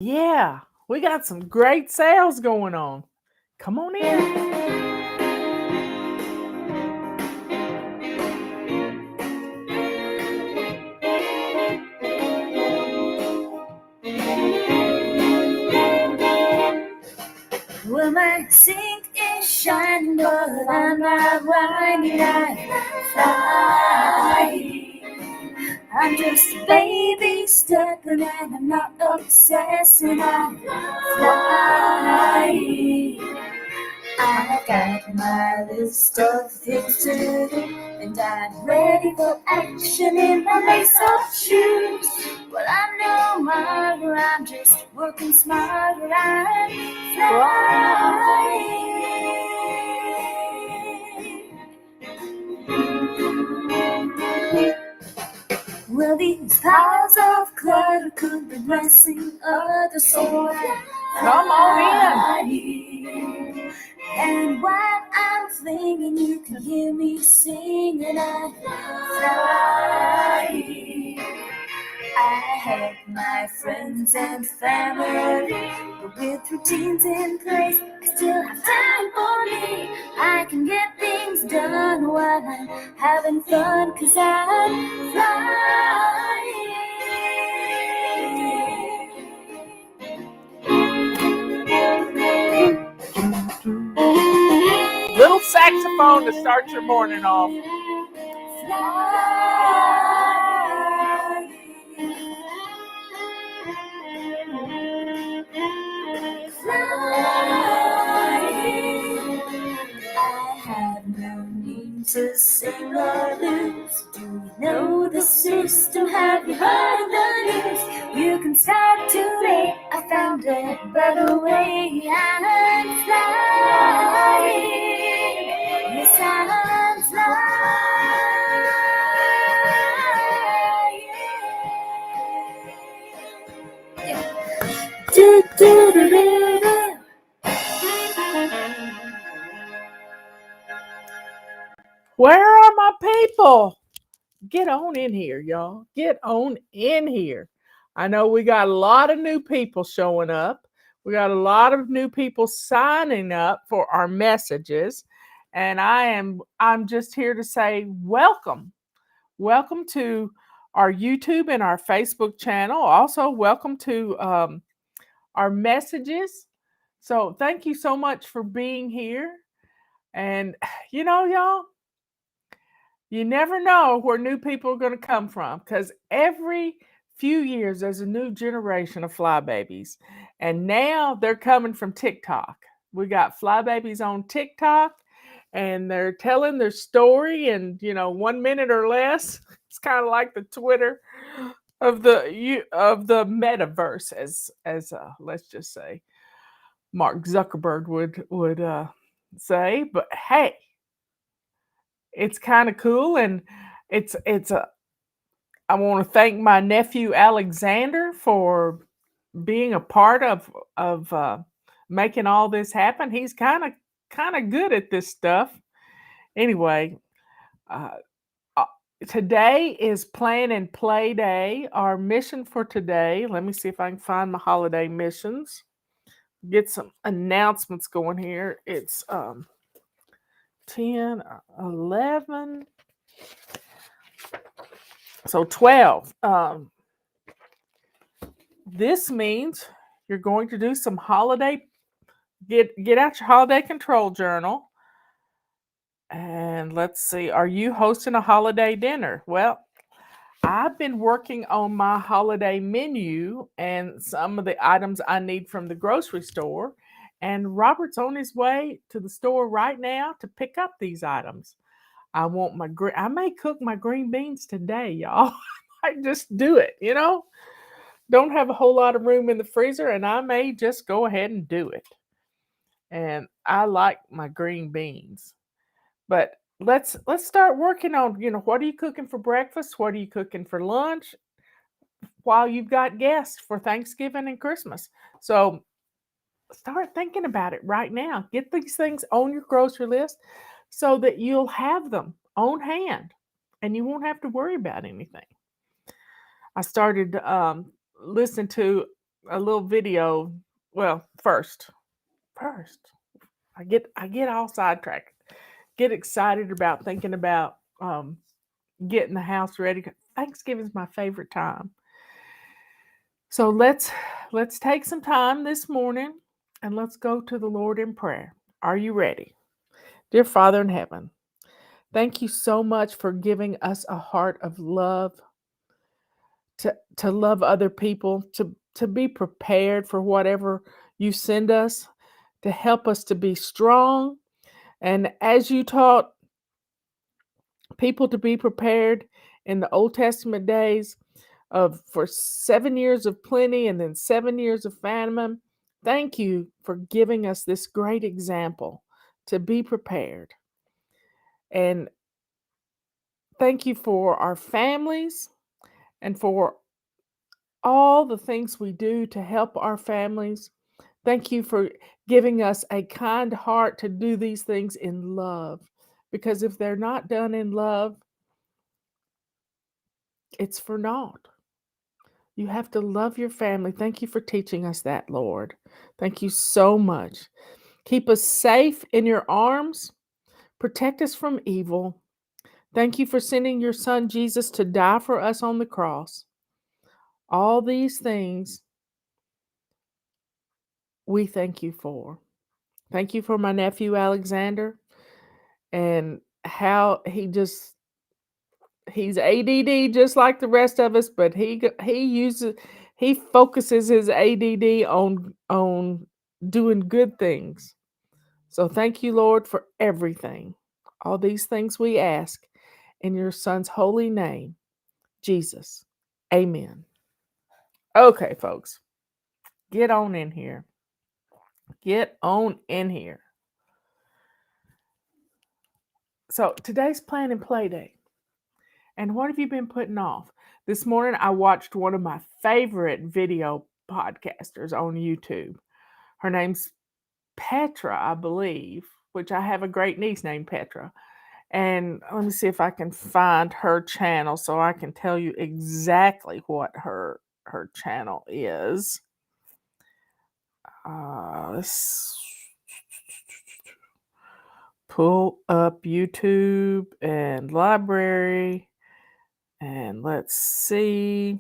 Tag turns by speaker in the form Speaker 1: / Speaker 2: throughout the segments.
Speaker 1: Yeah, we got some great sales going on. Come on in.
Speaker 2: Well, my sink is shining, but I'm not whining, I'm flying. I'm just a baby stepping and I'm not obsessing, I'm flying. I've got my list of things to do, and I'm ready for action in my lace-up shoes. Well, I'm no martyr, I'm just working smarter, I'm flying. Well, these piles of clutter could be blessing others, so
Speaker 1: Come on in.
Speaker 2: And while I'm flinging, you can hear me singing, I'm flying. I have my friends and family, but with routines in place, I still have time for me. I can get things done while I'm having fun, 'cause I'm flying.
Speaker 1: Little saxophone to start your morning off.
Speaker 2: I have no need to sing or lose. Do you know the system? Have you heard the news? You can start today. I found a better way. I'm flying. Yes, I'm flying. Do, do, do, do, do.
Speaker 1: Where are my people? Get on in here, y'all. Get on in here. I know we got a lot of new people showing up. We got a lot of new people signing up for our messages. And I'm just here to say welcome. Welcome to our YouTube and our Facebook channel. Also, welcome to our messages. So thank you so much for being here. And y'all, you never know where new people are going to come from, because every few years there's a new generation of fly babies. And now they're coming from TikTok. We got fly babies on TikTok, and they're telling their story in 1 minute or less. It's kind of like the Twitter of the metaverse, as let's just say Mark Zuckerberg would say. But hey, it's kind of cool, and it's a. I want to thank my nephew Alexander for being a part of making all this happen. He's kind of good at this stuff. Anyway, uh, uh, today is Plan and Play Day. Our mission for today. Let me see if I can find my holiday missions. Get some announcements going here. It's 10, 11. So 12. This means you're going to do some holiday, get out your holiday control journal. And let's see, are you hosting a holiday dinner? Well, I've been working on my holiday menu and some of the items I need from the grocery store. And Robert's on his way to the store right now to pick up these items. I may cook my green beans today, y'all. I might just do it. Don't have a whole lot of room in the freezer, and I may just go ahead and do it. And I like my green beans. But let's start working on, what are you cooking for breakfast? What are you cooking for lunch? While you've got guests for Thanksgiving and Christmas. So start thinking about it right now. Get these things on your grocery list so that you'll have them on hand and you won't have to worry about anything. I started listening to a little video. Well, first, I get all sidetracked. Get excited about thinking about getting the house ready. Thanksgiving's my favorite time. So let's take some time this morning and let's go to the Lord in prayer. Are you ready? Dear Father in heaven, thank you so much for giving us a heart of love to love other people, to be prepared for whatever you send us, to help us to be strong. And as you taught people to be prepared in the Old Testament days of for 7 years of plenty and then 7 years of famine, thank you for giving us this great example to be prepared. And thank you for our families and for all the things we do to help our families. Thank you for giving us a kind heart to do these things in love. Because if they're not done in love, it's for naught. You have to love your family. Thank you for teaching us that, Lord. Thank you so much. Keep us safe in your arms. Protect us from evil. Thank you for sending your son Jesus to die for us on the cross. All these things we thank you for. Thank you for my nephew Alexander and how he's ADD just like the rest of us, but he focuses his ADD on doing good things. So thank you, Lord, for everything. All these things we ask in your son's holy name, Jesus. Amen. Okay, folks, get on in here. Get on in here. So today's plan and play day. And what have you been putting off? This morning I watched one of my favorite video podcasters on YouTube. Her name's Petra, I believe, which I have a great niece named Petra. And let me see if I can find her channel so I can tell you exactly what her channel is. Let's pull up YouTube and library, and let's see.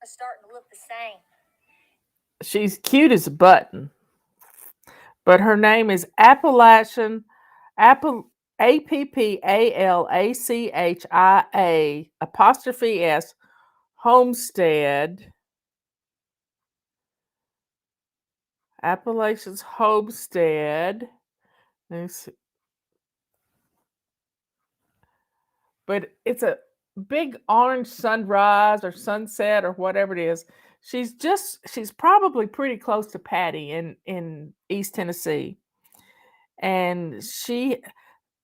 Speaker 2: It's starting to look the same.
Speaker 1: She's cute as a button, but her name is Appalachian Apple APPALACHIA apostrophe S Homestead. Appalachian's Homestead. Let's see. But it's a big orange sunrise or sunset or whatever it is. She's probably pretty close to Patty in East Tennessee. And she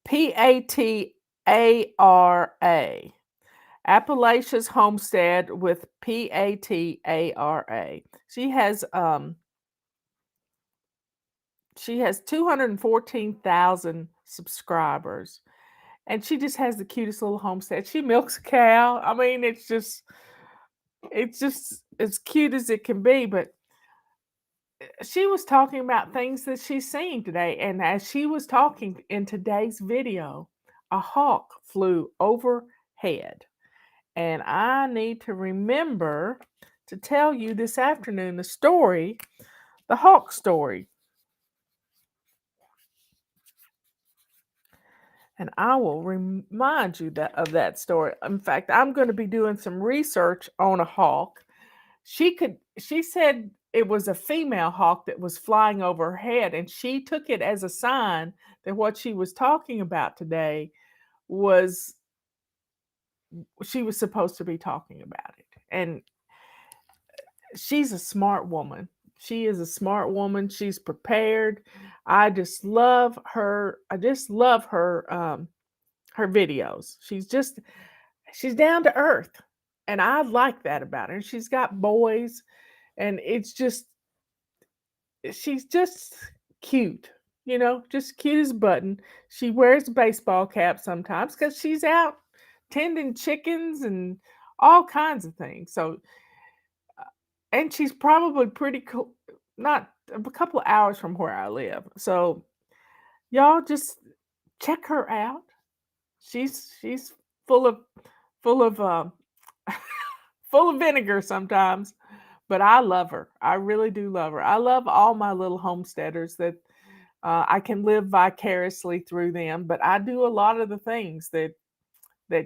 Speaker 1: Patara. Appalachia's Homestead with Patara. She has 214,000 subscribers. And she just has the cutest little homestead. She milks a cow. I mean, it's just as cute as it can be. But she was talking about things that she's seeing today. And as she was talking in today's video, a hawk flew overhead. And I need to remember to tell you this afternoon the story, the hawk story. And I will remind you of that story. In fact, I'm going to be doing some research on a hawk. She said it was a female hawk that was flying over her head, and she took it as a sign that what she was talking about today was she was supposed to be talking about it. And she's a smart woman. She is a smart woman. She's prepared. I just love her. Her videos. She's down to earth. And I like that about her. She's got boys, and she's just cute, just cute as a button. She wears a baseball cap sometimes because she's out tending chickens and all kinds of things. So, and she's probably pretty cool, not a couple of hours from where I live. So, y'all just check her out. She's full of full of full of vinegar sometimes, but I love her. I really do love her. I love all my little homesteaders that I can live vicariously through them. But I do a lot of the things that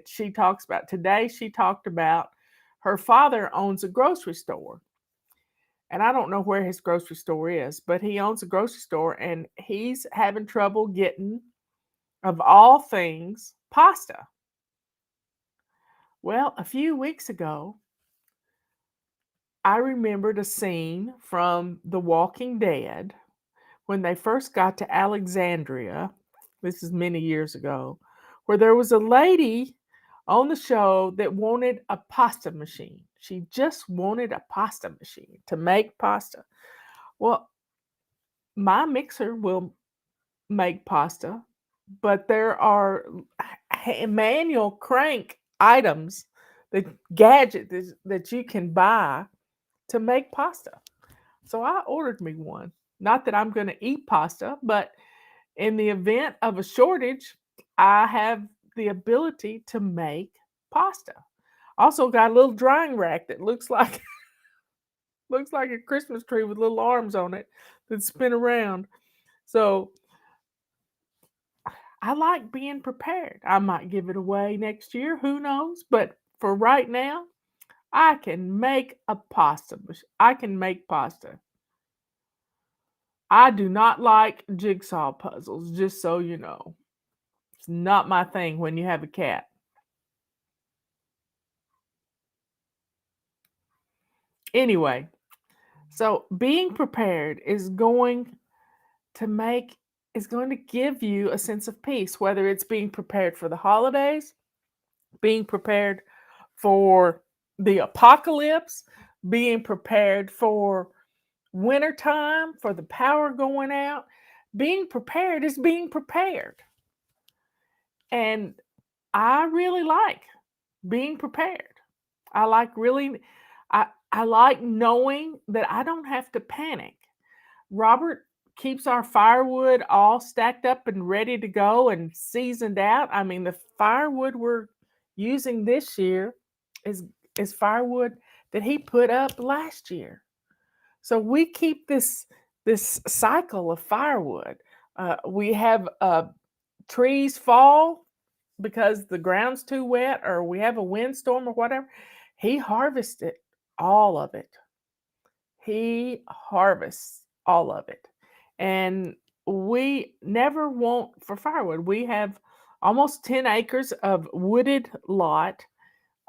Speaker 1: she talks about. Today she talked about her father owns a grocery store. And I don't know where his grocery store is, but he owns a grocery store and he's having trouble getting, of all things, pasta. Well, a few weeks ago, I remembered a scene from The Walking Dead when they first got to Alexandria. This is many years ago, where there was a lady on the show that wanted a pasta machine. She just wanted a pasta machine to make pasta. Well, my mixer will make pasta, but there are manual crank items, the gadgets that you can buy to make pasta. So I ordered me one. Not that I'm going to eat pasta, but in the event of a shortage, I have the ability to make pasta. Also got a little drying rack that looks like looks like a Christmas tree with little arms on it that spin around. So I like being prepared. I might give it away next year, who knows? But for right now, I can make a pasta. I can make pasta. I do not like jigsaw puzzles, just so you know. It's not my thing when you have a cat. Anyway, so being prepared to make is going to give you a sense of peace, whether it's being prepared for the holidays, being prepared for the apocalypse, being prepared for wintertime, for the power going out. Being prepared is being prepared. And I really like being prepared. I like really I like knowing that I don't have to panic. Robert keeps our firewood all stacked up and ready to go and seasoned out. I mean, the firewood we're using this year is is firewood that he put up last year. So we keep this cycle of firewood. We have trees fall because the ground's too wet, or we have a windstorm or whatever. He harvested all of it. He harvests all of it. And we never want for firewood. We have almost 10 acres of wooded lot,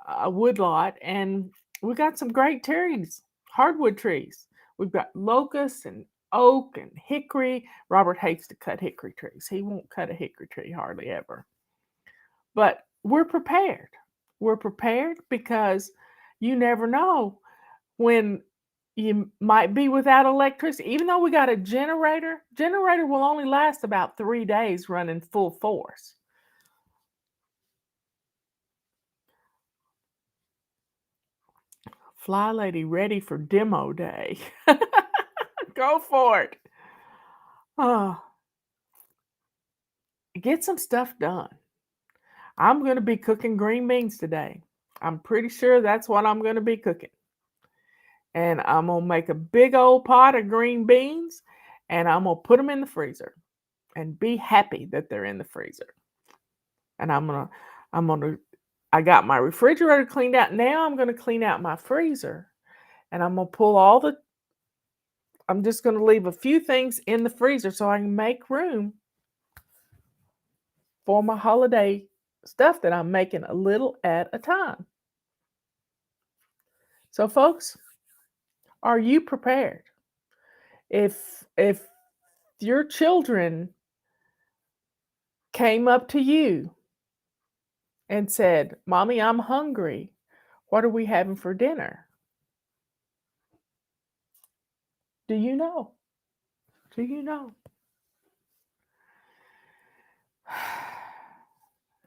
Speaker 1: a wood lot, and we got some great trees, hardwood trees. We've got locusts and oak and hickory. Robert hates to cut hickory trees. He won't cut a hickory tree hardly ever. But we're prepared. We're prepared because you never know when you might be without electricity. Even though we got a generator will only last about 3 days running full force. Fly Lady ready for demo day. Go for it. Oh, get some stuff done. I'm going to be cooking green beans today. I'm pretty sure that's what I'm going to be cooking. And I'm going to make a big old pot of green beans and I'm going to put them in the freezer and be happy that they're in the freezer. And I got my refrigerator cleaned out. Now I'm going to clean out my freezer and I'm going to I'm just going to leave a few things in the freezer so I can make room for my holiday stuff that I'm making a little at a time. So folks, are you prepared? If your children came up to you and said, "Mommy, I'm hungry. What are we having for dinner?" Do you know? Do you know?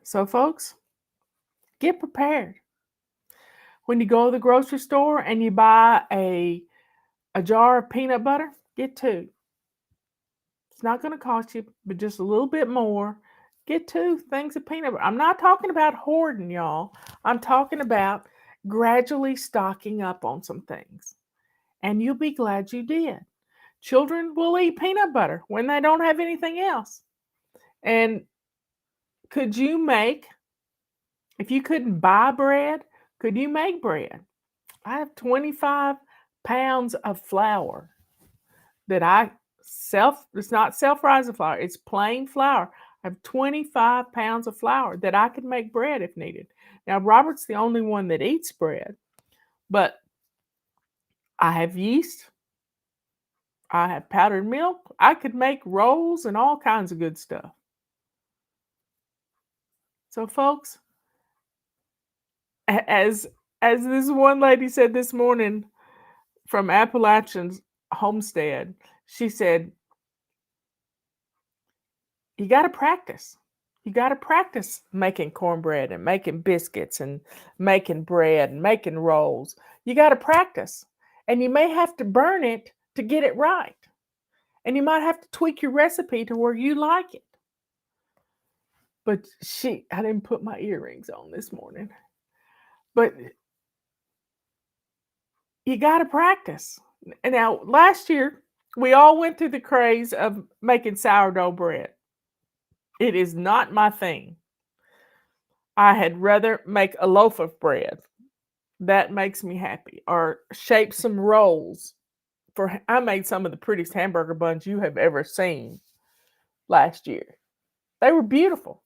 Speaker 1: So folks, Get prepared. When you go to the grocery store and you buy a jar of peanut butter, get 2. It's not going to cost you but just a little bit more. Get 2 things of peanut butter. I'm not talking about hoarding, y'all. I'm talking about gradually stocking up on some things. And you'll be glad you did. Children will eat peanut butter when they don't have anything else. And could you make, if you couldn't buy bread, could you make bread? I have 25 pounds of flour that it's not self-rising flour, it's plain flour. I have 25 pounds of flour that I could make bread if needed. Now, Robert's the only one that eats bread, but I have yeast, I have powdered milk, I could make rolls and all kinds of good stuff. So, folks, as this one lady said this morning from Appalachian's Homestead, she said, you got to practice. You got to practice making cornbread and making biscuits and making bread and making rolls. You got to practice. And you may have to burn it to get it right. And you might have to tweak your recipe to where you like it. But I didn't put my earrings on this morning. But you got to practice. And now, last year, we all went through the craze of making sourdough bread. It is not my thing. I had rather make a loaf of bread. That makes me happy. Or shape some rolls. I made some of the prettiest hamburger buns you have ever seen last year. They were beautiful.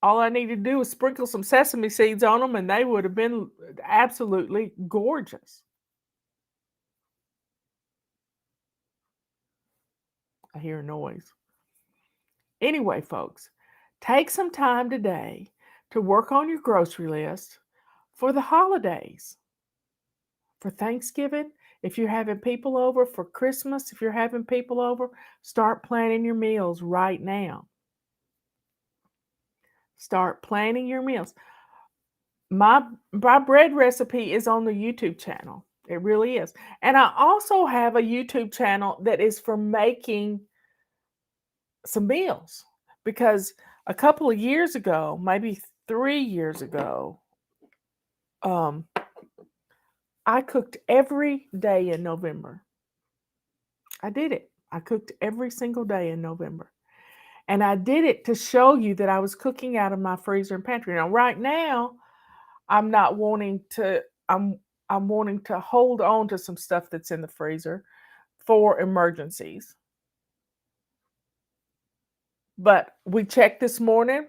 Speaker 1: All I needed to do was sprinkle some sesame seeds on them and they would have been absolutely gorgeous. I hear a noise. Anyway, folks, take some time today to work on your grocery list for the holidays. For Thanksgiving, if you're having people over, for Christmas, if you're having people over, start planning your meals right now. Start planning your meals. My bread recipe is on the YouTube channel. It really is. And I also have a YouTube channel that is for making some meals. Because a couple of years ago, maybe 3 years ago, I cooked every day in November. I did it. I cooked every single day in November. And I did it to show you that I was cooking out of my freezer and pantry. Now, right now, I'm wanting to hold on to some stuff that's in the freezer for emergencies. But we checked this morning.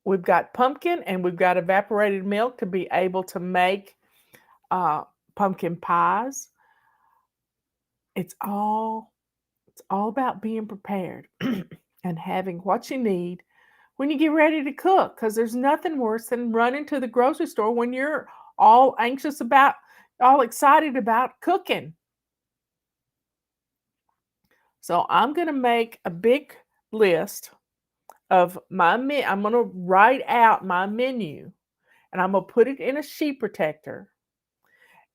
Speaker 1: We've got pumpkin and we've got evaporated milk to be able to make pumpkin pies. It's all about being prepared and having what you need when you get ready to cook, because there's nothing worse than running to the grocery store when you're all excited about cooking. So I'm going to make a big list of I'm going to write out my menu and I'm going to put it in a sheet protector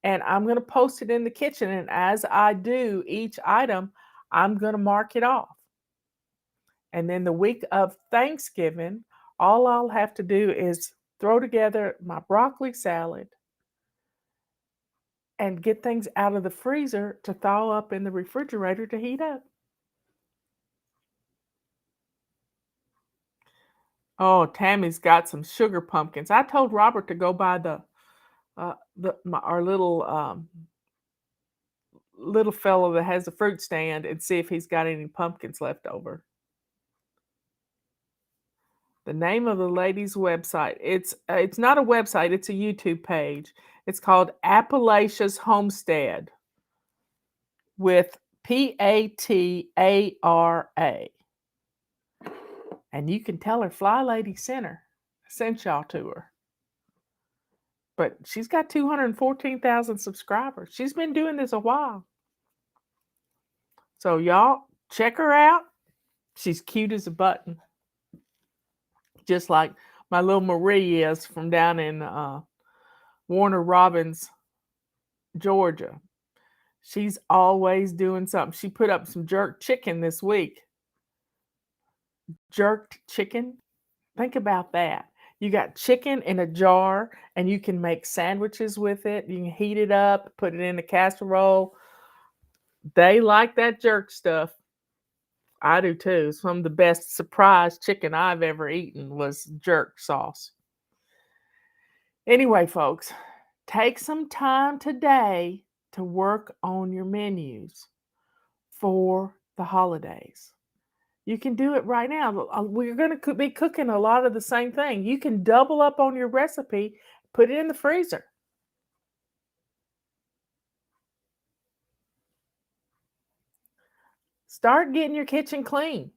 Speaker 1: and I'm going to post it in the kitchen. And as I do each item, I'm going to mark it off. And then the week of Thanksgiving, all I'll have to do is throw together my broccoli salad and get things out of the freezer to thaw up in the refrigerator to heat up. Oh, Tammy's got some sugar pumpkins. I told Robert to go buy our little fellow that has a fruit stand and see if he's got any pumpkins left over. The name of the lady's website, it's not a website, it's a YouTube page. It's called Appalachia's Homestead with Patara. And you can tell her Fly Lady sent y'all to her. But she's got 214,000 subscribers. She's been doing this a while. So y'all check her out. She's cute as a button. Just like My little Marie is from down in Warner Robins, Georgia. She's always doing something. She put up some jerk chicken this week. Jerked chicken. Think about that. You got chicken in a jar and you can make sandwiches with it. You can heat it up, put it in a casserole. They like that jerk stuff. I do too. Some of the best surprise chicken I've ever eaten was jerk sauce. Anyway, folks, take some time today to work on your menus for the holidays. You can do it right now. We're going to be cooking a lot of the same thing. You can double up on your recipe, put it in the freezer. Start getting your kitchen clean.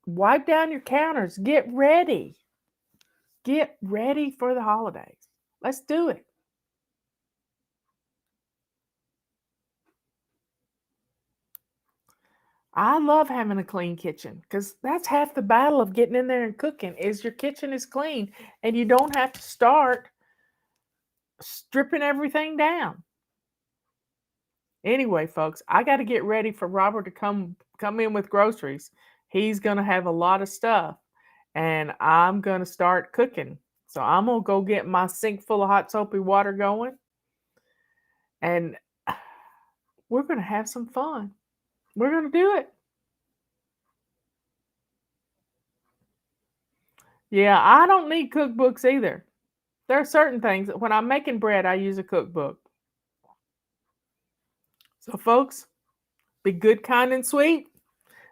Speaker 1: Wipe down your counters. Get ready. Get ready for the holidays. Let's do it. I love having a clean kitchen because that's half the battle of getting in there and cooking is your kitchen is clean and you don't have to start stripping everything down. Anyway, folks, I got to get ready for Robert to come in with groceries. He's going to have a lot of stuff and I'm going to start cooking. So I'm going to go get my sink full of hot soapy water going and we're going to have some fun. We're going to do it. Yeah, I don't need cookbooks either. There are certain things. When I'm making bread, I use a cookbook. So, folks, be good, kind, and sweet.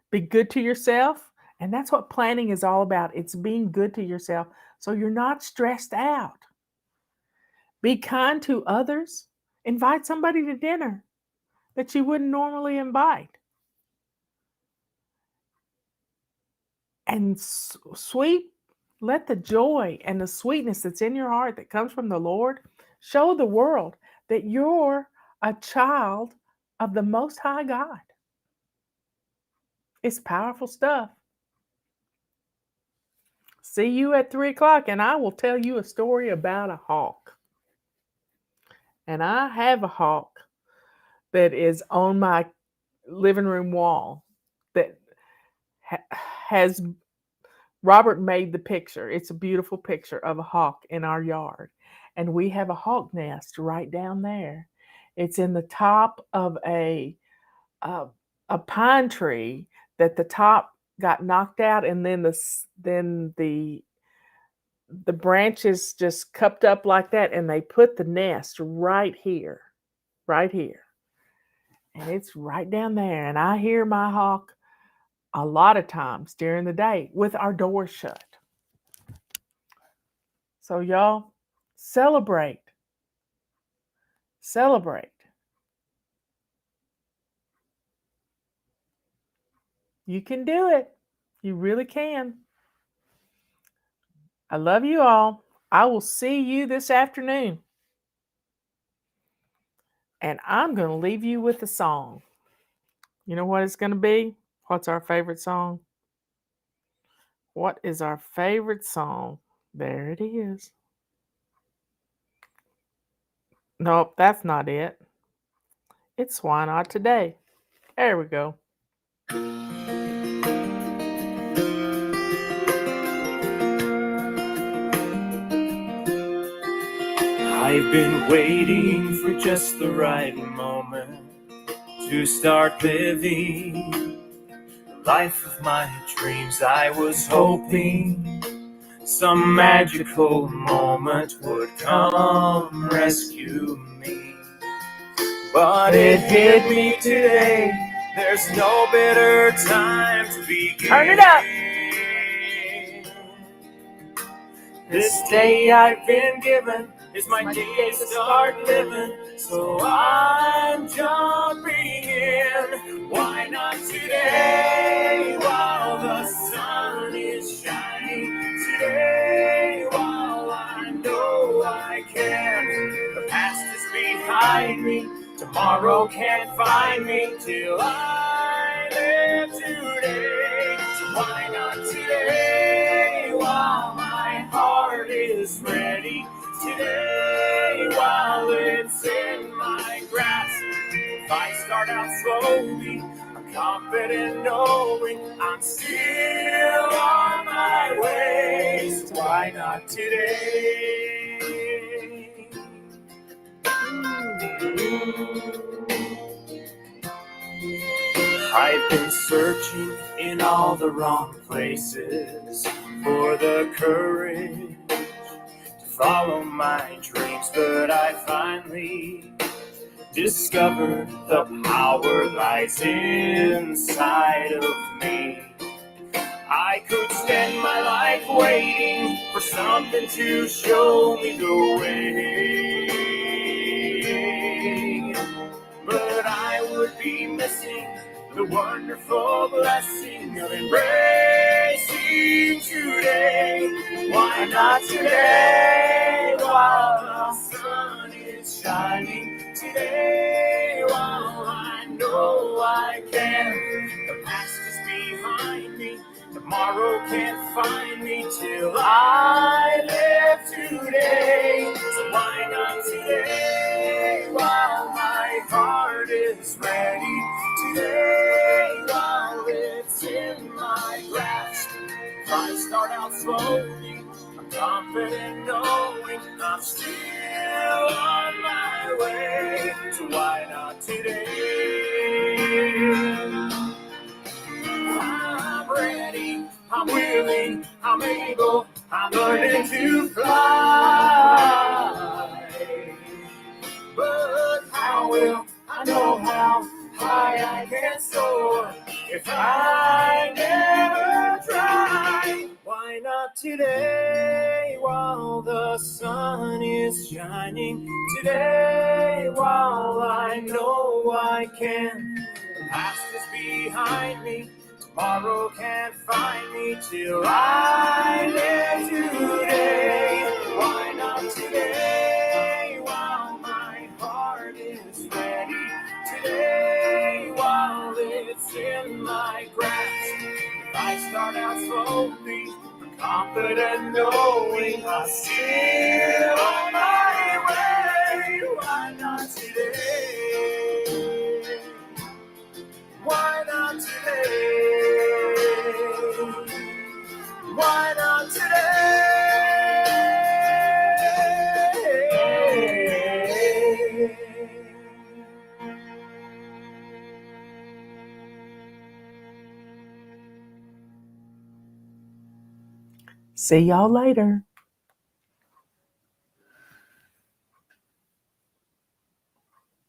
Speaker 1: Be good to yourself. And that's what planning is all about. It's being good to yourself so you're not stressed out. Be kind to others. Invite somebody to dinner that you wouldn't normally invite. And sweet, let the joy and the sweetness that's in your heart that comes from the Lord show the world that you're a child of the Most High God. It's powerful stuff. See you at 3 o'clock, and I will tell you a story about a hawk. And I have a hawk that is on my living room wall that has Robert made the picture. It's a beautiful picture of a hawk in our yard. And we have a hawk nest right down there. It's in the top of a pine tree that the top got knocked out and then the branches just cupped up like that and they put the nest right here. And it's right down there. And I hear my hawk a lot of times during the day with our doors shut. So y'all, celebrate. You can do it. You really can. I love you all. I will see you this afternoon. And I'm going to leave you with a song. You know what it's going to be? What's our favorite song? What is our favorite song? There it is. Nope, that's not it. It's Why Not Today. There we go.
Speaker 2: I've been waiting for just the right moment to start living the life of my dreams. I was hoping some magical moment would come rescue me. But it hit me today. There's no better time to begin.
Speaker 1: Turn it up.
Speaker 2: This day I've been given is my day to start living. So I'm jumping in. Why not today while the sun is shining? Today while I know I can. The past is behind me. Tomorrow can't find me till I live today. So why not today while my heart is ready today while it's in my grasp. If I start out slowly, I'm confident knowing I'm still on my way. So why not today? I've been searching in all the wrong places for the courage to follow my dreams, but I finally discovered the power lies inside of me. I could spend my life waiting for something to show me the way, but I would be missing the wonderful blessing of embracing today. Why not today while the sun is shining? Today while I know I can. The past is behind me. Tomorrow can't find me till I live today. So why not today while my heart is ready? Today while it's in my grasp. If I start out slowly, I'm confident knowing I'm still on my way. So why not today? I'm ready, I'm willing, I'm able, I'm learning to fly. But how will I know how high I can soar if I never try? Why not today while the sun is shining? Today while I know I can. The past is behind me. Tomorrow can't find me till I live today. Why not today while my heart is ready? Today while it's in my grasp. If I start out slowly, I'm confident knowing I'm still on my way. Why not today? Why not today? Why not today?
Speaker 1: See y'all later.